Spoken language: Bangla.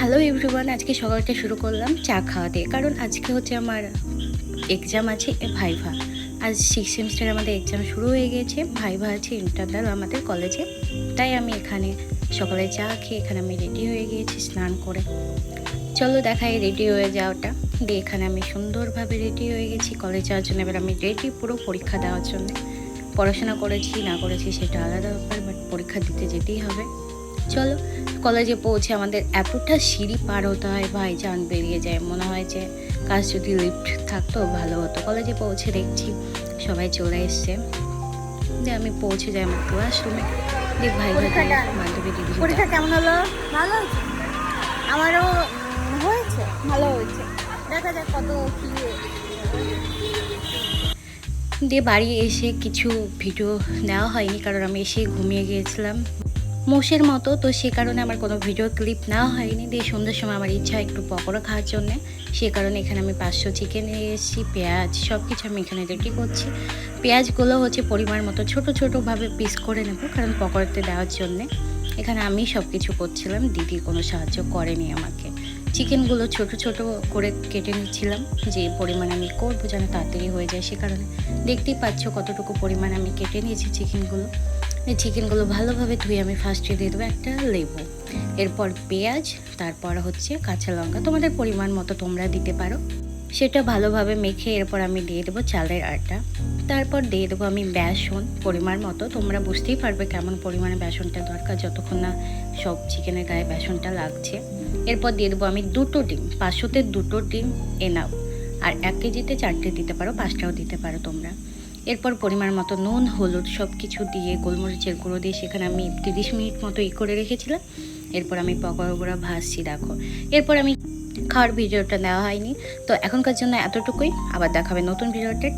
হ্যালো এভরিওয়ান, আজকে সকালটা শুরু করলাম চা খাওয়া দিয়ে। কারণ আজকে হচ্ছে আমার এক্সাম আছে ভাইভা। আজ 6 সেমিস্টার আমাদের এক্সাম শুরু হয়ে গিয়েছে, ভাইভা আছে ইন্টারনাল আমাদের কলেজে। তাই আমি এখানে সকালে চা খেয়ে এখানে আমি রেডি হয়ে গিয়েছি স্নান করে। চলো দেখাই রেডি হয়ে যাওয়াটা। দিয়ে এখানে আমি সুন্দরভাবে রেডি হয়ে গেছি কলেজ যাওয়ার জন্য। এবার আমি রেডি পুরো পরীক্ষা দেওয়ার জন্য। পড়াশোনা করেছি না করেছি সেটা আলাদা ব্যাপার, বাট পরীক্ষা দিতে যেতেই হবে। চলো কলেজে পৌঁছে আমাদের এতটা সিঁড়ি পার হতে হয়, ভাই জান বেরিয়ে যায়। মনে হয় যে কাজ যদি লিফট থাকতো ভালো হতো। কলেজে পৌঁছে দেখছি সবাই চলে এসছে। দিয়ে আমি পৌঁছে যাই আমার ক্লাসরুমে। দিয়ে ভাই বান্ধবী দিদি পরীক্ষা কেমন হলো? ভালো হয়েছে, আমারও হয়েছে, ভালো হয়েছে। দেখা যাক কত কি। দিয়ে বাড়ি এসে কিছু ভিডিও নেওয়া হয়নি, কারণ আমি এসে ঘুমিয়ে গিয়েছিলাম মোষের মতো। তো সে কারণে আমার কোনো ভিডিও ক্লিপ নেওয়া হয়নি। দিয়ে সন্ধ্যার সময় আমার ইচ্ছা একটু পকোড়া খাওয়ার জন্যে। সে কারণে এখানে আমি 500 চিকেন নিয়ে এসেছি, পেঁয়াজ সব কিছু আমি এখানে রেডি করছি। পেঁয়াজগুলো হচ্ছে পরিমাণ মতো ছোটো ছোটোভাবে পিস করে নেব, কারণ পকোড়াতে দেওয়ার জন্যে। এখানে আমি সব কিছু করছিলাম, দিদি কোনো সাহায্য করেনি আমাকে। চিকেনগুলো ছোট ছোট করে কেটে নিচ্ছিলাম, যে পরিমাণ আমি করবো যেন তাড়াতাড়ি হয়ে যায়। সে কারণে দেখতেই পাচ্ছ কতটুকু পরিমাণ আমি কেটে নিয়েছি চিকেনগুলো। এই চিকেনগুলো ভালোভাবে ধুয়ে আমি ফার্স্টে দিয়ে দেবো একটা লেবু, এরপর পেঁয়াজ, তারপর হচ্ছে কাঁচা লঙ্কা, তোমাদের পরিমাণ মতো তোমরা দিতে পারো। সেটা ভালোভাবে মেখে এরপর আমি দিয়ে দেবো চালের আটা। তারপর দিয়ে দেবো আমি বেসন পরিমাণ মতো। তোমরা বুঝতেই পারবে কেমন পরিমাণে বেসনটা দরকার, যতক্ষণ না সব চিকেনের গায়ে বেসনটা লাগছে। এরপর দিয়ে দেবো আমি 2টো ডিম, 500-তে 2টো ডিম এনাও। আর 1 কেজিতে 4টে দিতে পারো, 5টাও দিতে পারো তোমরা। এরপর পরিমাণ মতো নুন হলুদ সব কিছু দিয়ে গোলমরিচের গুঁড়ো দিয়ে সেখানে আমি 30 মিনিট মতো করে রেখেছিলাম। এরপর আমি পকোড়াগুলো ভাজছি দেখো। এরপর আমি খাওয়ার ভিডিওটা নেওয়া হয়নি। তো এখনকার জন্য এতটুকুই, আবার দেখাবে নতুন ভিডিওতে।